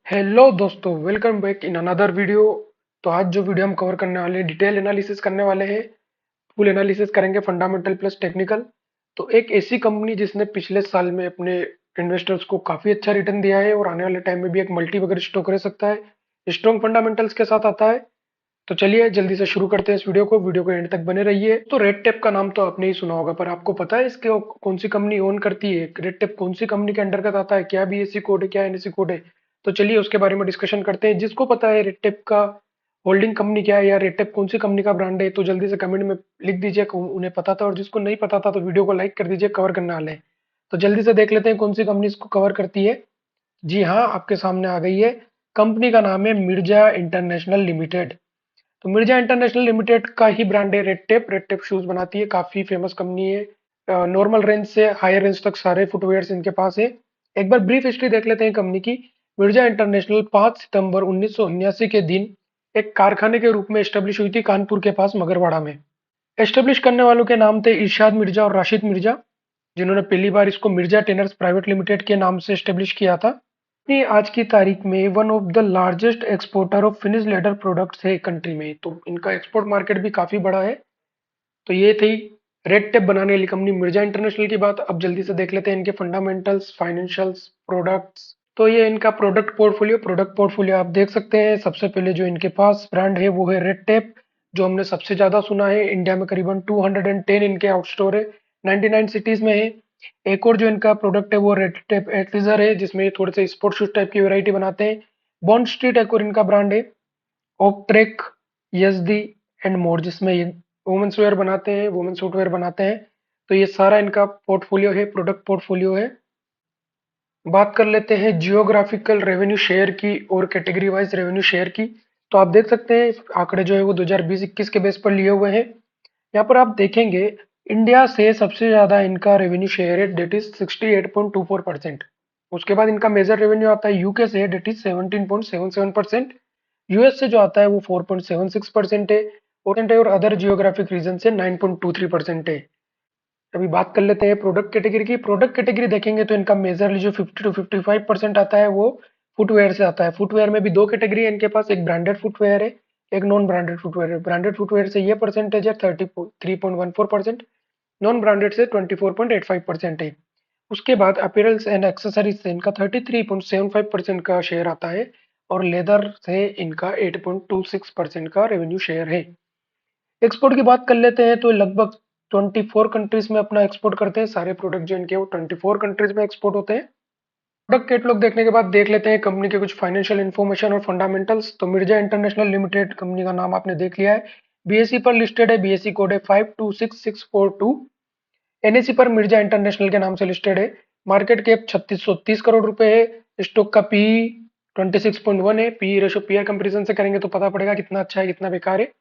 Hello दोस्तों, welcome back in another video. तो आज जो वीडियो हम कवर करने वाले हैं, डिटेल एनालिसिस करने वाले हैं। फुल एनालिसिस करेंगे, फंडामेंटल प्लस टेक्निकल। तो एक ऐसी कंपनी जिसने पिछले साल में अपने इन्वेस्टर्स को काफी अच्छा रिटर्न दिया है और आने वाले टाइम में भी एक मल्टी वगैरह स्टॉक रह सकता है, स्ट्रॉन्ग फंडामेंटल्स के साथ आता है। तो चलिए जल्दी से शुरू करते हैं इस वीडियो को एंड तक बने रहिए। तो रेड टेप का नाम तो आपने ही सुना होगा, पर आपको पता है इसके कौन सी कंपनी ओन करती है? रेड टेप कौन सी कंपनी के अंतर्गत आता है? क्या बीएससी कोड है, क्या एनएससी कोड है? तो चलिए उसके बारे में डिस्कशन करते हैं। जिसको पता है रेड टेप का होल्डिंग कंपनी क्या है या रेड टेप कौन सी कंपनी का ब्रांड है, तो जल्दी से कमेंट में लिख दीजिए उन्हें पता था। और जिसको नहीं पता था तो वीडियो को लाइक कर दीजिए, कवर करने वाले हैं। तो जल्दी से देख लेते हैं कौन सी कंपनी इसको कवर करती है। जी हाँ, आपके सामने आ गई है। कंपनी का नाम है मिर्जा इंटरनेशनल लिमिटेड। तो मिर्जा इंटरनेशनल लिमिटेड का ही ब्रांड है red tape. Red tape shoes बनाती है, काफी फेमस कंपनी है। नॉर्मल रेंज से हायर रेंज तक सारे फुटवेयर्स इनके पास है। एक बार ब्रीफ हिस्ट्री देख लेते हैं कंपनी की। मिर्जा इंटरनेशनल 5 सितंबर 1979 के दिन एक कारखाने के रूप में एस्टेब्लिश हुई थी, कानपुर के पास मगरवाड़ा में। एस्टेब्लिश करने वालों के नाम थे इरशाद मिर्जा और राशिद मिर्जा, जिन्होंने पहली बार इसको मिर्जा टेनर्स प्राइवेट लिमिटेड के नाम से एस्टेब्लिश किया था। ये आज की तारीख में one of the largest exporter of finish leather products है कंट्री में, तो इनका एक्सपोर्ट मार्केट भी काफी बड़ा है। तो ये थी रेड टेप बनाने वाली कंपनी मिर्जा इंटरनेशनल की बात। अब जल्दी से देख लेते हैं इनके फंडामेंटल्स, फाइनेंशियल्स, प्रोडक्ट्स। तो ये इनका प्रोडक्ट पोर्टफोलियो आप देख सकते हैं। सबसे पहले जो इनके पास ब्रांड है वो है रेड टेप, जो हमने सबसे ज्यादा सुना है। इंडिया में करीबन 210 इनके आउटस्टोर है, 99 सिटीज में है। एक और जो इनका प्रोडक्ट है वो रेड टेप एटलीजर है, जिसमें ये थोड़े से स्पोर्ट शूज टाइप की वैरायटी बनाते हैं। बॉन्ड स्ट्रीट एक और इनका ब्रांड है। Oak Trek, Yezdi and more, जिसमें ये वुमेन्स वेयर बनाते हैं, वुमेन्स फुटवेयर बनाते हैं। तो ये सारा इनका पोर्टफोलियो है, प्रोडक्ट पोर्टफोलियो है। बात कर लेते हैं जियोग्राफिकल रेवेन्यू शेयर की और कैटेगरी वाइज रेवेन्यू शेयर की। तो आप देख सकते हैं आंकड़े जो है वो 2020-21 के बेस पर लिए हुए हैं। यहाँ पर आप देखेंगे इंडिया से सबसे ज्यादा इनका रेवेन्यू शेयर है, डेट इज 68.24%। उसके बाद इनका मेजर रेवेन्यू आता है यूके से, डेट इज 17.77%। यूएस से जो आता है वो 4.76% है, और अदर जियोग्राफिक रीजन से 9.23% है। अभी बात कर लेते हैं प्रोडक्ट कैटेगरी की। प्रोडक्ट कैटेगरी देखेंगे तो इनका मेजरली जो 50 to 55% आता है वो फुटवेयर से आता है। फुटवेयर में भी दो कैटेगरी है इनके पास, एक ब्रांडेड फुटवेयर है, एक नॉन ब्रांडेड फुटवेयर है। ब्रांडेड फुटवेयर से ये परसेंटेज है 33.14%, नॉन ब्रांडेड से 24.85% है। उसके बाद अपीयरेंस एंड एक्सेसरीज से इनका 33.75% का शेयर आता है, और लेदर से इनका 8.26% का रेवेन्यू शेयर है। एक्सपोर्ट की बात कर लेते हैं तो लगभग 24 कंट्रीज में अपना एक्सपोर्ट करते हैं। सारे प्रोडक्ट जो इनके वो 24 कंट्रीज में एक्सपोर्ट होते हैं। प्रोडक्ट कैटलॉग देखने के बाद देख लेते हैं कंपनी के कुछ फाइनेंशियल इन्फॉर्मेशन और फंडामेंटल्स। तो मिर्जा इंटरनेशनल लिमिटेड कंपनी का नाम आपने देख लिया है। बीएसई पर लिस्टेड है, बीएसई कोड है 526642। एनएसई पर मिर्जा इंटरनेशनल के नाम से लिस्टेड है। मार्केट कैप 3630 करोड़ रुपए है। स्टॉक का पीई 26.1 है। पीई रेशो पीआर कंपेरिजन से करेंगे तो पता पड़ेगा कितना अच्छा है कितना बेकार है।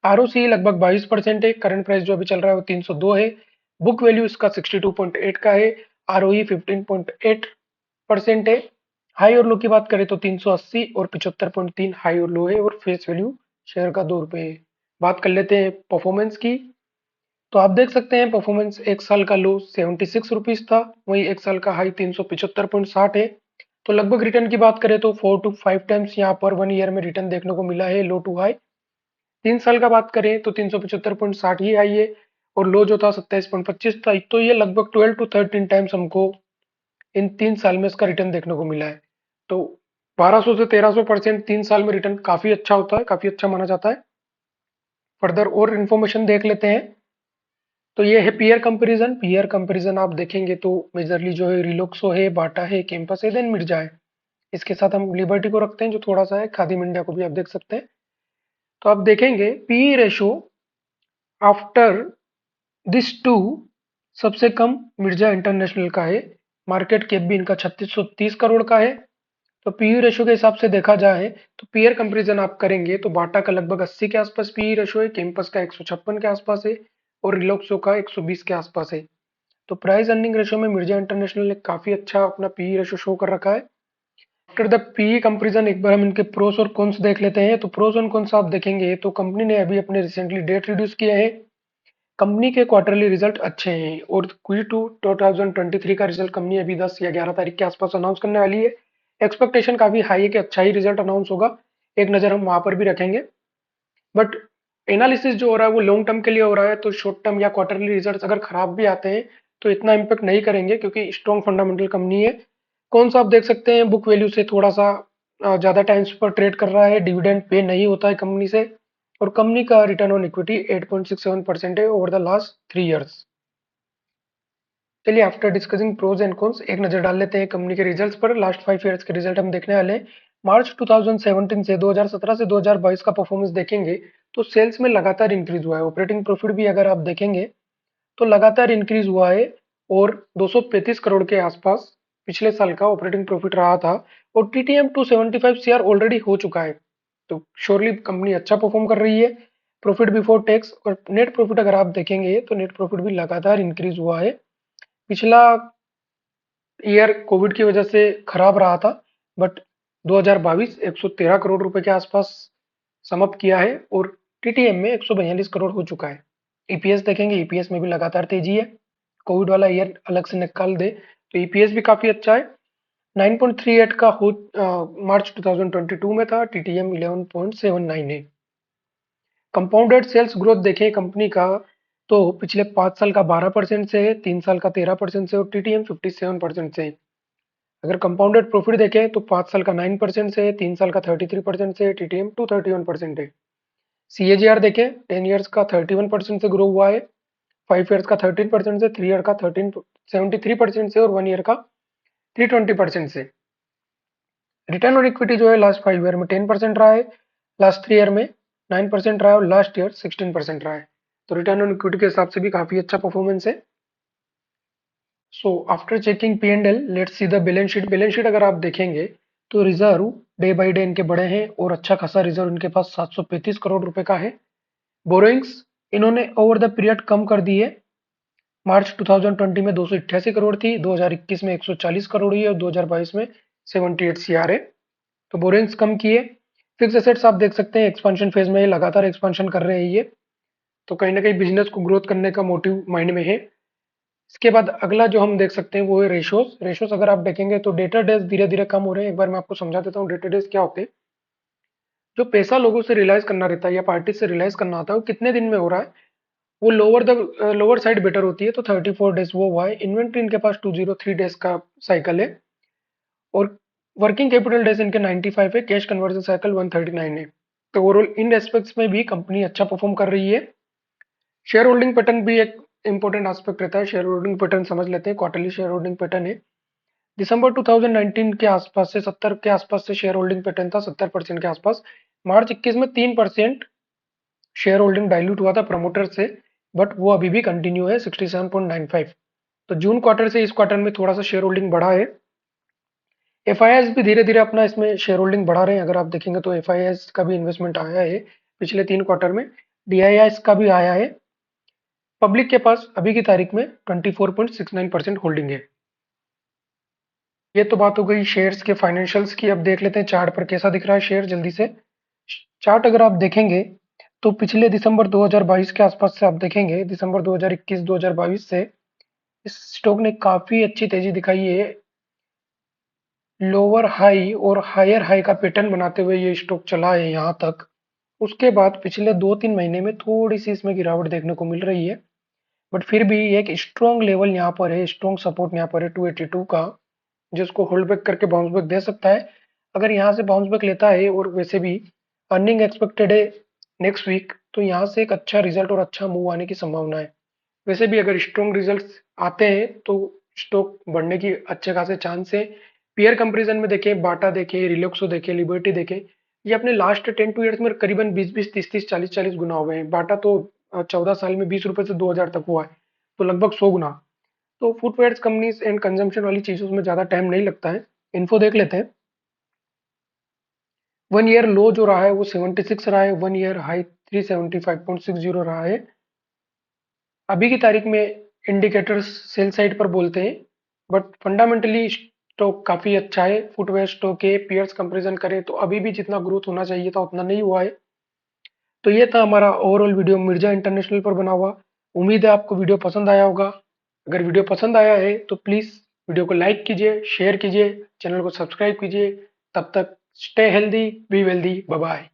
आरओसी लगभग 22% है। करंट प्राइस जो अभी चल रहा है वो 302 है। बुक वैल्यू इसका 62.8 का है। आरओई 15.8% है। हाई और लो की बात करें तो 380 और 75.3 हाई और लो है, और फेस वैल्यू शेयर का 2 रुपए है। बात कर लेते हैं परफॉर्मेंस की। तो आप देख सकते हैं परफॉर्मेंस, एक साल का लो 76 रुपीज था, वही एक साल का हाई 375.60 है। तो लगभग रिटर्न की बात करें तो 4 to 5 टाइम्स यहाँ पर 1 ईयर में रिटर्न देखने को मिला है, लो टू हाई। 3 साल का बात करें तो 375.60 ही आई है, और लो जो था 27.25 था। तो ये लगभग 12 to 13 टाइम्स हमको इन 3 साल में इसका रिटर्न देखने को मिला है। तो 1200 से 1300% 3 साल में रिटर्न काफी अच्छा होता है, काफी अच्छा माना जाता है। फर्दर और इन्फॉर्मेशन देख लेते हैं। तो ये है पीयर कंपैरिजन। पीयर कंपैरिजन आप देखेंगे तो मेजरली जो है रिलॉक्सो है, बाटा है, कैंपस है, देन मिर्जा है। इसके साथ हम लिबर्टी को रखते हैं जो थोड़ा सा है, खादिम इंडिया को भी आप देख सकते हैं। तो आप देखेंगे P ratio after this two सबसे कम मिर्जा इंटरनेशनल का है। मार्केट कैप भी इनका 3630 करोड़ का है। तो पीई रेशो के हिसाब से देखा जाए तो पीयर कंपैरिजन आप करेंगे तो बाटा का लगभग 80 के आसपास पीई रेशो है, कैंपस का 156 के आसपास है, और रिलॉक्सो का 120 के आसपास है। तो प्राइस अर्निंग रेशो में मिर्जा इंटरनेशनल ने काफी अच्छा अपना पीई रेशो शो कर रखा है। आफ्टर द पीई कंपैरिजन एक बार हम इनके प्रोस और कॉन्स देख लेते हैं। तो प्रोस और कॉन्स आप देखेंगे तो कंपनी ने अभी अपने रिसेंटली डेट रिड्यूस किया है। कंपनी के क्वार्टरली रिजल्ट अच्छे हैं, और Q2 2023 का रिजल्ट कंपनी अभी 10 या 11 तारीख के आसपास अनाउंस करने वाली है। एक्सपेक्टेशन काफी हाई है कि अच्छा ही रिजल्ट अनाउंस होगा, एक नजर हम वहां पर भी रखेंगे। बट एनालिसिस जो हो रहा है वो लॉन्ग टर्म के लिए हो रहा है, तो शॉर्ट टर्म या क्वार्टरली रिजल्ट्स अगर खराब भी आते हैं तो इतना इम्पेक्ट नहीं करेंगे, क्योंकि स्ट्रॉन्ग फंडामेंटल कंपनी है। कौन सा आप देख सकते हैं बुक वैल्यू से थोड़ा सा ज्यादा टाइम्स पर ट्रेड कर रहा है, डिविडेंड पे नहीं होता है कंपनी से, और कंपनी का रिटर्न ऑन इक्विटी 8.67% है ओवर द लास्ट 3 इयर्स। चलिए after discussing pros and cons एक नजर डाल लेते हैं कंपनी के रिजल्ट्स पर। लास्ट 5 इयर्स के रिजल्ट हम देखने वाले हैं। मार्च 2017 से 2017 से 2022 का परफॉर्मेंस देखेंगे तो सेल्स में लगातार इंक्रीज हुआ है। ऑपरेटिंग प्रॉफिट भी अगर आप देखेंगे तो लगातार इंक्रीज हुआ है, और 235 करोड़ के आसपास पिछले साल का ऑपरेटिंग प्रॉफिट रहा था, और टीटीएम 275 सीआर ऑलरेडी हो चुका है। तो श्योरली कंपनी अच्छा परफॉर्म कर रही है। प्रॉफिट बिफोर टैक्स और नेट प्रॉफिट अगर आप देखेंगे तो नेट प्रॉफिट भी लगातार इंक्रीज हुआ है। पिछला ईयर कोविड की वजह से खराब रहा था, बट 2022 113 करोड़ रुपए के आसपास समाप्त किया है, और टीटीएम में 142 करोड़ हो चुका है। ईपीएस देखेंगे, ईपीएस में भी लगातार तेजी है। कोविड वाला ईयर अलग से निकाल दे तो ईपीएस भी काफी अच्छा है। 9.38 का हो मार्च 2022 में था, टीटीएम 11.79 है। कंपाउंडेड सेल्स ग्रोथ देखें कंपनी का, तो पिछले 5 साल का 12% से है, 3 साल का 13% से, और टीटीएम 57% से है। अगर कंपाउंडेड प्रॉफिट देखें तो 5 साल का 9% से है, 3 साल का 33% से है, टीटीएम 231% है। सीएजीआर देखें 10 इयर्स का 31% से ग्रो हुआ है, 5 इयर्स का 13% से, 3 ईयर का 73% से, और 1 ईयर का 320% से। रिटर्न ऑन इक्विटी जो है लास्ट 5 ईयर में 10% रहा है, लास्ट 3 ईयर में 9% रहा है, और लास्ट ईयर 16% रहा है। तो रिटर्न ऑन इक्विटी के हिसाब से भी काफी अच्छा परफॉर्मेंस है। So after checking P and L let's see the balance sheet. Balance sheet अगर आप देखेंगे तो रिजर्व डे बाय डे इनके बड़े हैं, और अच्छा खासा रिजर्व इनके पास 735 करोड़ रुपए का है। बोरोइंग्स इन्होंने ओवर द पीरियड कम कर दी है। मार्च 2020 में 288 करोड़ थी, 2021 में 140 करोड़ हुई, और 2022 में 78 सीआर है। तो बोरोइंग्स कम किए। फिक्स एसेट्स आप देख सकते हैं एक्सपेंशन फेज में लगातार एक्सपेंशन कर रहे हैं ये, तो कहीं ना कहीं बिजनेस को ग्रोथ करने का मोटिव माइंड में है। इसके बाद अगला जो हम देख सकते हैं वो है रेशोस। रेशोस अगर आप देखेंगे तो डेटर डेज धीरे धीरे कम हो रहे हैं। एक बार मैं आपको समझा देता हूँ डेटर डेज क्या होते हैं। जो पैसा लोगों से रिलाइज करना रहता है या पार्टी से रिलाइज करना होता है वो कितने दिन में हो रहा है, वो लोअर साइड बेटर होती है, तो 34 डेज वो हुआ है। इन्वेंट्री इनके पास 203 डेज का साइकिल है, और वर्किंग कैपिटल डेज इनके 95 है, कैश कन्वर्जन साइकिल 139 है। तो ओवरऑल इन एस्पेक्ट्स में भी कंपनी अच्छा परफॉर्म कर रही है। शेयर होल्डिंग पैटर्न भी एक इंपॉर्टेंट एस्पेक्ट रहता है। शेयर होल्डिंग पैटर्न समझ लेते हैं। क्वार्टरली शेयर होल्डिंग पैटर्न है। दिसंबर 2019 के आसपास से 70 के आसपास से शेयर होल्डिंग पैटर्न था, 70% के आसपास। मार्च 21 में 3% शेयर होल्डिंग डाइल्यूट हुआ था प्रमोटर से, बट वो अभी भी कंटिन्यू है 67.95। तो जून क्वार्टर से इस क्वार्टर में थोड़ा सा शेयर होल्डिंग बढ़ा है। एफआईआईज भी धीरे धीरे अपना इसमें शेयर होल्डिंग बढ़ा रहे हैं। अगर आप देखेंगे तो एफआईआईज का भी इन्वेस्टमेंट आया है पिछले 3 क्वार्टर में। डीआईआईज का भी आया है। पब्लिक के पास अभी की तारीख में 24.69% होल्डिंग है। ये तो बात हो गई शेयर्स के फाइनेंशियल्स की। अब देख लेते हैं चार्ट पर कैसा दिख रहा है शेयर जल्दी से। चार्ट अगर आप देखेंगे तो पिछले दिसंबर 2022 के आसपास से आप देखेंगे, दिसंबर 2021 2022 से इस स्टॉक ने काफी अच्छी तेजी दिखाई है। लोअर हाई और हायर हाई का पैटर्न बनाते हुए ये स्टॉक चला है यहाँ तक। उसके बाद पिछले 2-3 महीने में थोड़ी सी इसमें गिरावट देखने को मिल रही है, बट फिर भी एक स्ट्रॉन्ग लेवल यहाँ पर है, स्ट्रॉन्ग सपोर्ट यहाँ पर है 282 का, जिसको होल्ड बैक करके बाउंस बैक दे सकता है। अगर यहाँ से बाउंस बैक लेता है, और वैसे भी अर्निंग एक्सपेक्टेड है नेक्स्ट वीक, तो यहाँ से एक अच्छा रिजल्ट और अच्छा मूव आने की संभावना है। वैसे भी अगर स्ट्रॉन्ग रिजल्ट्स आते हैं तो स्टॉक बढ़ने की अच्छे खासे चांस है। पीयर कंपैरिजन में देखें, बाटा देखें, रिलैक्सो देखें, लिबर्टी देखें, ये अपने लास्ट 10 2 ईयर्स में करीबन 20-20, 30-30, 40-40 गुना हुए हैं। बाटा तो 14 साल में 20 रुपए से 2000 तक हुआ है, तो लगभग 100 गुना। तो फुटवेयर्स कंपनीज एंड कंजम्पशन वाली चीजों में ज्यादा टाइम नहीं लगता है। इन्फो देख लेते हैं। 1 ईयर लो जो रहा है वो 76 रहा है, 1 ईयर हाई 375.60 रहा है। अभी की तारीख में इंडिकेटर्स सेल साइड पर बोलते हैं, बट फंडामेंटली स्टॉक काफी अच्छा है। फुटवेयर स्टॉक है, पीयर्स कंपैरिजन करें तो अभी भी जितना ग्रोथ होना चाहिए था उतना नहीं हुआ है। तो ये था हमारा ओवरऑल वीडियो मिर्जा इंटरनेशनल पर बना हुआ। उम्मीद है आपको वीडियो पसंद आया होगा। अगर वीडियो पसंद आया है तो प्लीज वीडियो को लाइक कीजिए, शेयर कीजिए, चैनल को सब्सक्राइब कीजिए। तब तक stay healthy, be wealthy, bye bye.